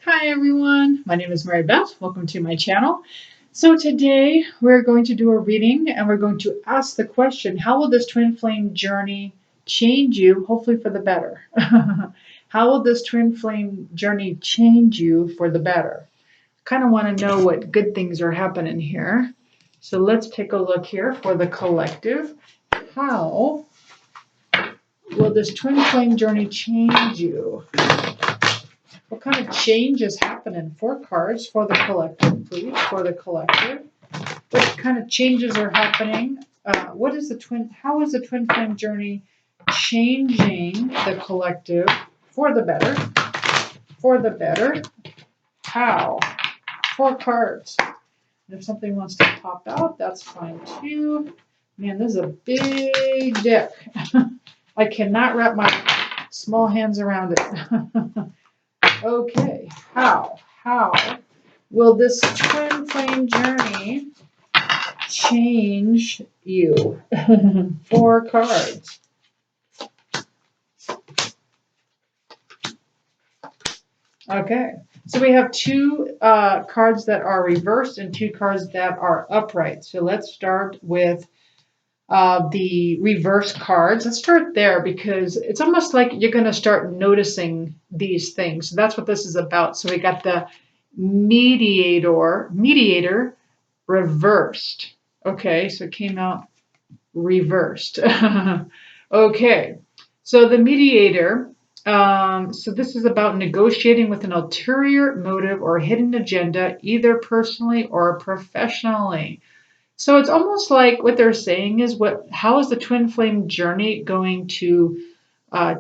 Hi everyone, my name is Mary Beth. Welcome to my channel. So today we're going to do a reading and we're going to ask the question, how will this twin flame journey change you, hopefully for the better? How will this twin flame journey change you for the better? Kind of want to know what good things are happening here. So let's take a look here for the collective. How will this twin flame journey change you? What kind of change is happening? 4 cards for the collective, please. For the collective, what kind of changes are happening? How is the twin flame journey changing the collective for the better? For the better. How? 4 cards. And if something wants to pop out, that's fine too. Man, this is a big deck. I cannot wrap my small hands around it. Okay, how will this twin flame journey change you? 4 cards. Okay, so we have 2 cards that are reversed and 2 cards that are upright. So let's start with the reverse cards. Let's start there because it's almost like you're going to start noticing these things. So that's what this is about. So we got the mediator reversed. Okay, so it came out reversed. Okay, so the mediator, so this is about negotiating with an ulterior motive or hidden agenda, either personally or professionally. So it's almost like what they're saying is, how is the twin flame journey going to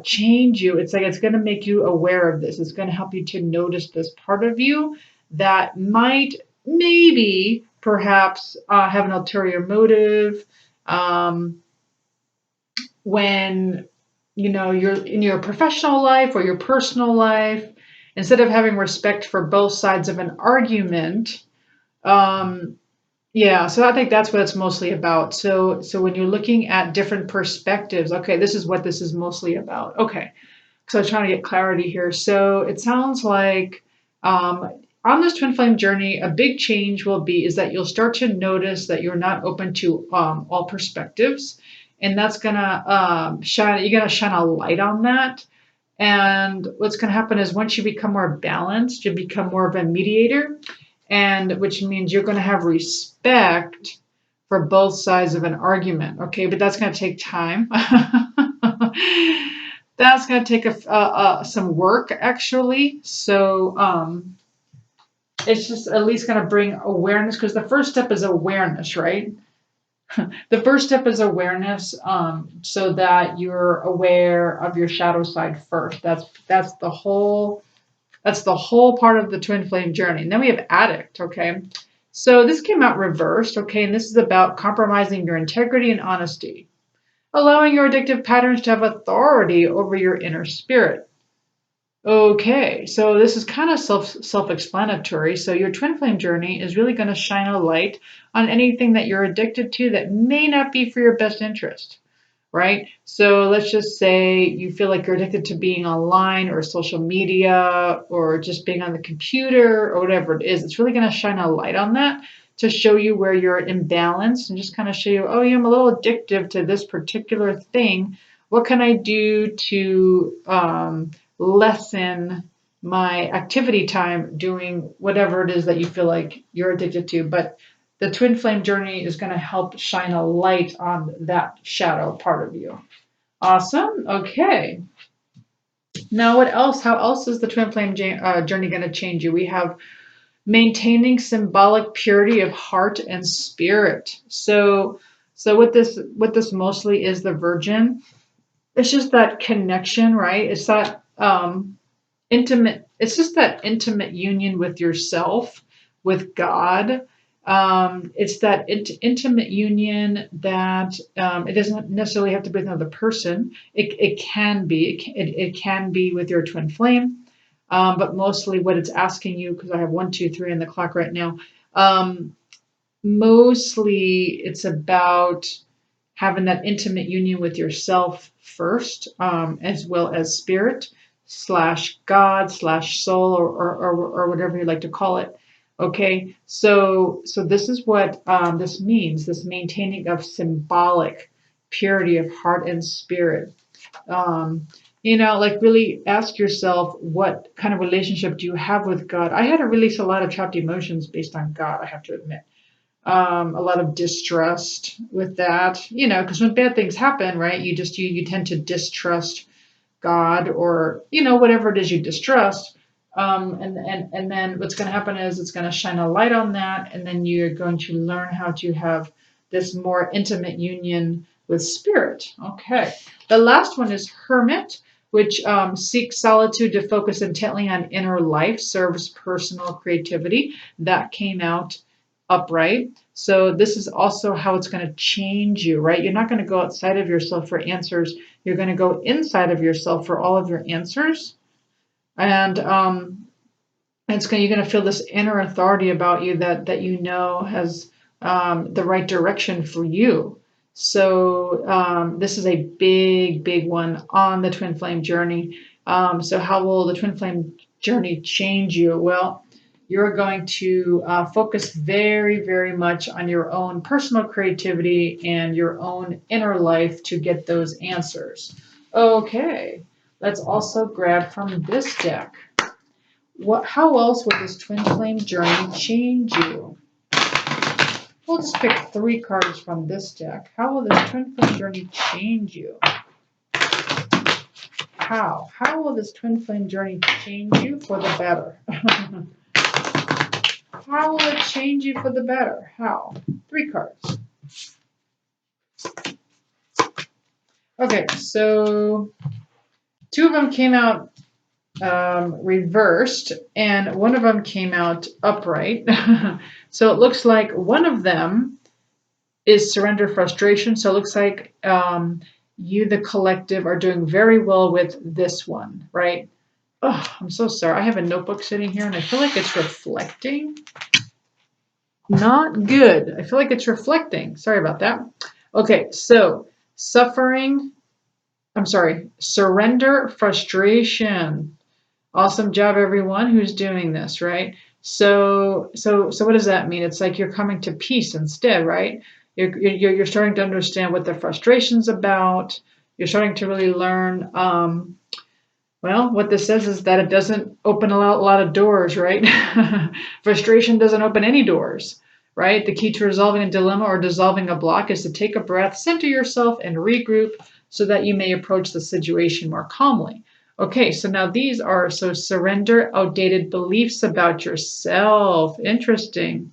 change you? It's like it's going to make you aware of this. It's going to help you to notice this part of you that might, maybe, perhaps have an ulterior motive. When you're in your professional life or your personal life, instead of having respect for both sides of an argument. Yeah, so I think that's what it's mostly about. So when you're looking at different perspectives, okay, this is what this is mostly about. Okay, so I'm trying to get clarity here. So it sounds like on this twin flame journey, a big change will be is that you'll start to notice that you're not open to all perspectives, and that's gonna shine. You're gonna shine a light on that. And what's going to happen is once you become more balanced, you become more of a mediator, and which means you're going to have respect for both sides of an argument. Okay, but that's going to take time. That's going to take some work, actually. So it's just at least going to bring awareness, because the first step is awareness, right? The first step is awareness, so that you're aware of your shadow side first. That's the whole part of the twin flame journey. And then we have addict. Okay, so this came out reversed. Okay, and this is about compromising your integrity and honesty, allowing your addictive patterns to have authority over your inner spirit. Okay, so this is kind of self-explanatory. So your twin flame journey is really going to shine a light on anything that you're addicted to that may not be for your best interest, right? So let's just say you feel like you're addicted to being online or social media or just being on the computer or whatever it is. It's really going to shine a light on that to show you where you're imbalanced and just kind of show you, oh yeah, I'm a little addictive to this particular thing. What can I do to lessen my activity time doing whatever it is that you feel like you're addicted to? But the twin flame journey is going to help shine a light on that shadow part of you. Awesome. Okay. Now, what else? How else is the twin flame journey going to change you? We have maintaining symbolic purity of heart and spirit. So what this mostly is, the Virgin. It's just that connection, right? It's that intimate. It's just that intimate union with yourself, with God. It's that intimate union that it doesn't necessarily have to be with another person. It can be. It can be with your twin flame. But mostly what it's asking you, because I have 1, 2, 3 on the clock right now. Mostly it's about having that intimate union with yourself first, as well as spirit. slash God slash soul or whatever you like to call it. Okay, so this is what this means, this maintaining of symbolic purity of heart and spirit. Um, like really ask yourself, what kind of relationship do you have with God? I had to release a lot of trapped emotions based on God, I have to admit. A lot of distrust with that, because when bad things happen, right, you tend to distrust God, or whatever it is you distrust. And then what's going to happen is it's going to shine a light on that, and then you're going to learn how to have this more intimate union with spirit. Okay. The last one is hermit, which seeks solitude to focus intently on inner life, serves personal creativity. That came out upright. So this is also how it's going to change you, right? You're not going to go outside of yourself for answers. You're going to go inside of yourself for all of your answers. And you're going to feel this inner authority about you that has the right direction for you. So this is a big, big one on the twin flame journey. So how will the twin flame journey change you? Well, you're going to focus very, very much on your own personal creativity and your own inner life to get those answers. Okay, let's also grab from this deck. How else would this twin flame journey change you? We'll just pick 3 cards from this deck. How will this twin flame journey change you? How? How will this twin flame journey change you for the better? How will it change you for the better? How? 3 cards. Okay, so 2 of them came out reversed, and 1 of them came out upright. So it looks like one of them is surrender frustration. So it looks like you, the collective, are doing very well with this one, right? Oh, I'm so sorry. I have a notebook sitting here and I feel like it's reflecting. Not good. I feel like it's reflecting. Sorry about that. Okay, so surrender frustration. Awesome job, everyone who's doing this, right? So what does that mean? It's like you're coming to peace instead, right? You're starting to understand what the frustration's about. You're starting to really learn. Well, what this says is that it doesn't open a lot of doors, right? Frustration doesn't open any doors, right? The key to resolving a dilemma or dissolving a block is to take a breath, center yourself, and regroup so that you may approach the situation more calmly. Okay, so now these are, so surrender outdated beliefs about yourself. Interesting.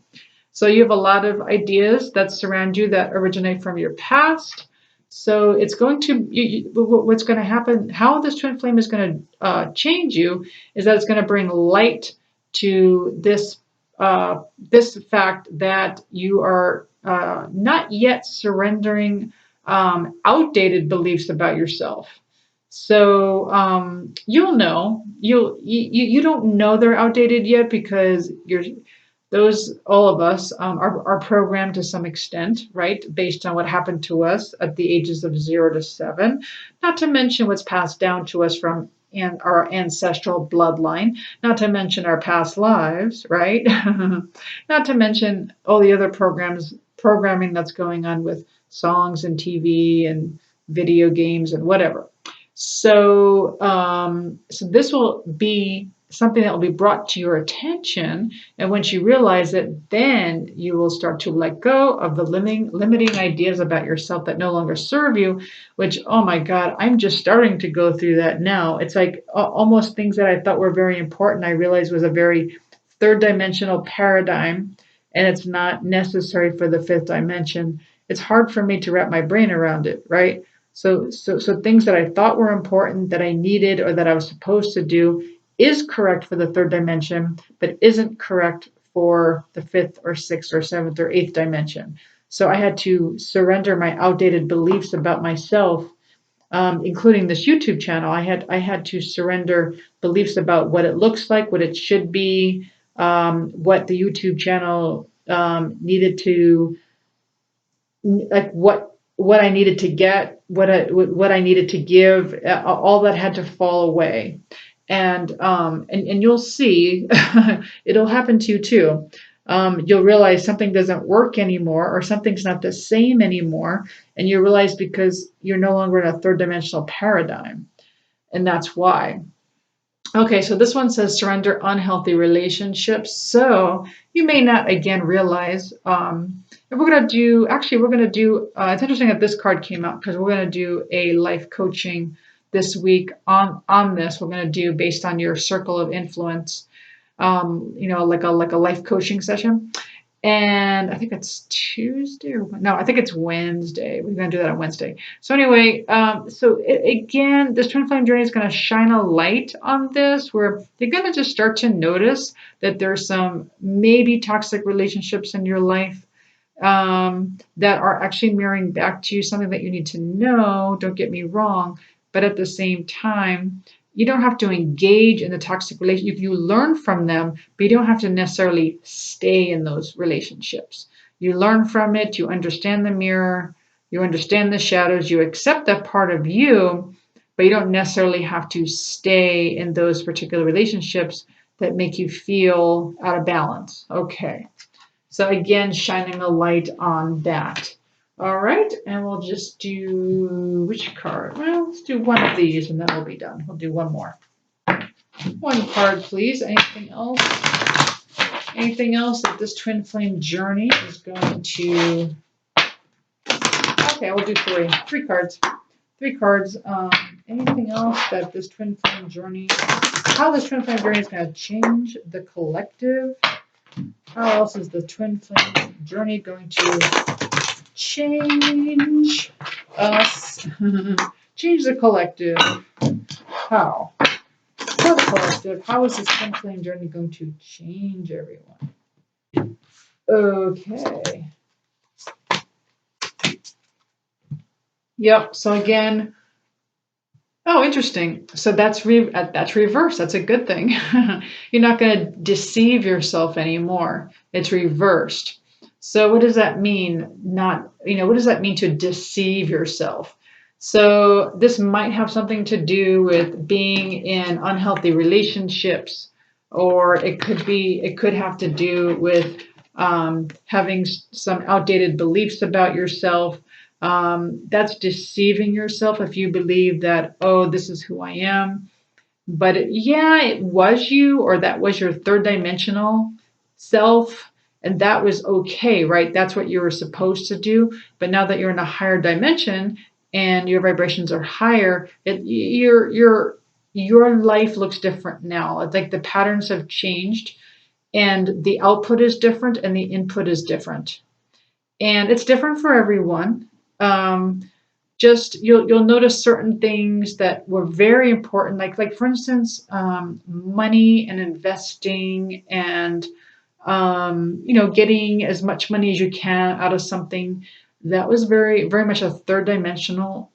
So you have a lot of ideas that surround you that originate from your past. So it's going to, what's going to happen, how this twin flame is going to change you is that it's going to bring light to this fact that you are not yet surrendering outdated beliefs about yourself. So you'll know, you don't know they're outdated yet because all of us are programmed to some extent, right? Based on what happened to us at the ages of 0 to 7, not to mention what's passed down to us from our ancestral bloodline, not to mention our past lives, right? Not to mention all the other programming that's going on with songs and TV and video games and whatever. So this will be something that will be brought to your attention, and once you realize it, then you will start to let go of the limiting ideas about yourself that no longer serve you. Which, oh my God, I'm just starting to go through that now. It's like almost things that I thought were very important, I realized was a very third dimensional paradigm, and it's not necessary for the fifth dimension. It's hard for me to wrap my brain around it, right? So things that I thought were important, that I needed, or that I was supposed to do is correct for the third dimension, but isn't correct for the fifth or sixth or seventh or eighth dimension. So I had to surrender my outdated beliefs about myself, including this YouTube channel. I had to surrender beliefs about what it looks like, what it should be, what the YouTube channel needed to, like what what I needed to get, what I needed to give, all that had to fall away. And you'll see, it'll happen to you too. You'll realize something doesn't work anymore, or something's not the same anymore, and you realize because you're no longer in a third dimensional paradigm, and that's why. Okay, so this one says surrender unhealthy relationships. So you may not again realize. And we're gonna do. Actually, we're gonna do. It's interesting that this card came out because we're gonna do a life coaching this week on this. We're gonna do based on your circle of influence. Like a life coaching session. And I think it's Tuesday or no, I think it's Wednesday. We're going to do that on Wednesday. So anyway, again, this twin flame journey is going to shine a light on this, where you're going to just start to notice that there's some maybe toxic relationships in your life, that are actually mirroring back to you something that you need to know. Don't get me wrong, but at the same time, you don't have to engage in the toxic relationship. You learn from them, but you don't have to necessarily stay in those relationships. You learn from it, you understand the mirror, you understand the shadows, you accept that part of you, but you don't necessarily have to stay in those particular relationships that make you feel out of balance. Okay. So again, shining a light on that. All right, and we'll just do which card? Well, let's do one of these and then we'll be done. We'll do one more. One card, please. Anything else? Anything else that this twin flame journey is going to... Okay, we'll do three. Three cards. Three cards. Anything else that this twin flame journey... How this twin flame journey is going to change the collective? How else is the twin flame journey going to change us? Change the collective. How? For the collective, how is this twin flame journey going to change everyone? Okay. Yep. So again, oh, interesting. So that's reverse. That's a good thing. You're not going to deceive yourself anymore. It's reversed. So what does that mean? What does that mean to deceive yourself? So this might have something to do with being in unhealthy relationships, or it could have to do with having some outdated beliefs about yourself. That's deceiving yourself if you believe that, oh, this is who I am. But it was you, or that was your third dimensional self, and that was okay, right? That's what you were supposed to do. But now that you're in a higher dimension and your vibrations are higher, your life looks different now. It's like the patterns have changed, and the output is different, and the input is different, and it's different for everyone. Just you'll notice certain things that were very important, like for instance, money and investing, and getting as much money as you can out of something. That was very very much a third dimensional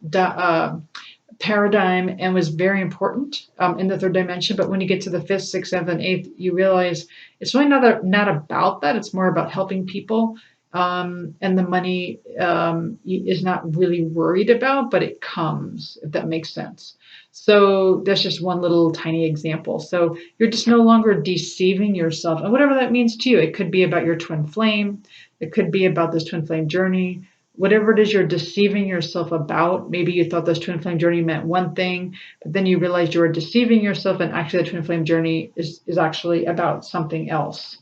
paradigm, and was very important in the third dimension. But when you get to the fifth, sixth, seventh, and eighth, you realize it's really not about that. It's more about helping people, and the money is not really worried about, but it comes, if that makes sense. So that's just one little tiny example. So you're just no longer deceiving yourself, and whatever that means to you. It could be about your twin flame. It could be about this twin flame journey. Whatever it is you're deceiving yourself about, maybe you thought this twin flame journey meant one thing, but then you realized you were deceiving yourself, and actually the twin flame journey is actually about something else.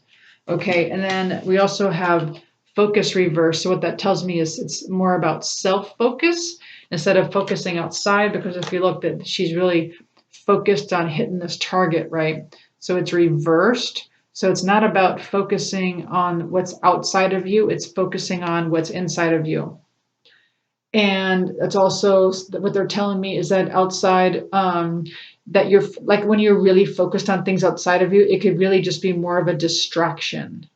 Okay, and then we also have focus reverse. So what that tells me is it's more about self-focus instead of focusing outside, because if you look, that she's really focused on hitting this target, right? So it's reversed. So it's not about focusing on what's outside of you, it's focusing on what's inside of you. And it's also what they're telling me is that outside, that you're like, when you're really focused on things outside of you, it could really just be more of a distraction.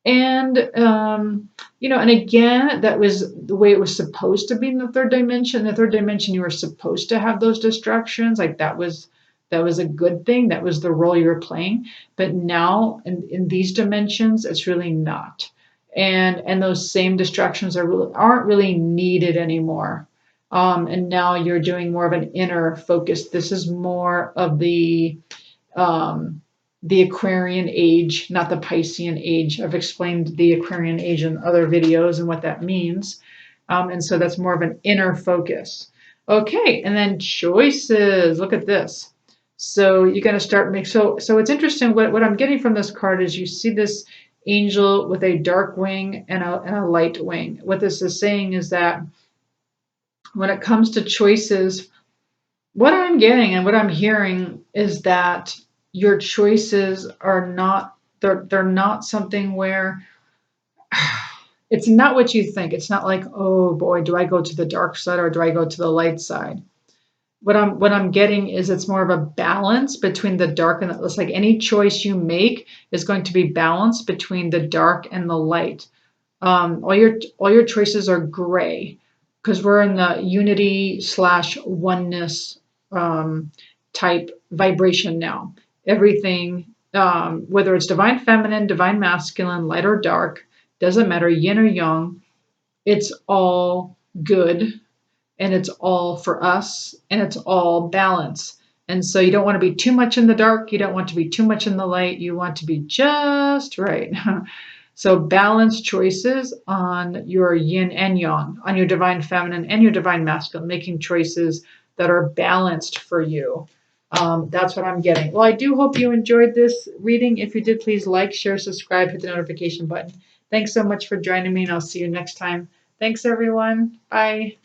And, and again, that was the way it was supposed to be in the third dimension. In the third dimension, you were supposed to have those distractions. Like that was a good thing. That was the role you were playing. But now in these dimensions, it's really not. and those same distractions aren't really needed anymore. And now you're doing more of an inner focus. This is more of the Aquarian age, not the Piscean age. I've explained the Aquarian age in other videos and what that means. And so that's more of an inner focus. Okay, and then choices. Look at this. So you're going to start make so it's interesting. What I'm getting from this card is you see this angel with a dark wing and a light wing. What this is saying is that when it comes to choices, what I'm getting and what I'm hearing is that your choices are not they're not something where it's not what you think. It's not like, oh boy, do I go to the dark side or do I go to the light side? What I'm getting is it's more of a balance between the dark and the, it's like any choice you make is going to be balanced between the dark and the light. All your choices are gray because we're in the unity slash oneness type vibration now. Everything, whether it's divine feminine, divine masculine, light or dark, doesn't matter, yin or yang, it's all good and it's all for us and it's all balance. And so you don't want to be too much in the dark. You don't want to be too much in the light. You want to be just right. So balance choices on your yin and yang, on your divine feminine and your divine masculine, making choices that are balanced for you. That's what I'm getting. Well, I do hope you enjoyed this reading. If you did, please like, share, subscribe, hit the notification button. Thanks so much for joining me, and I'll see you next time. Thanks, everyone. Bye.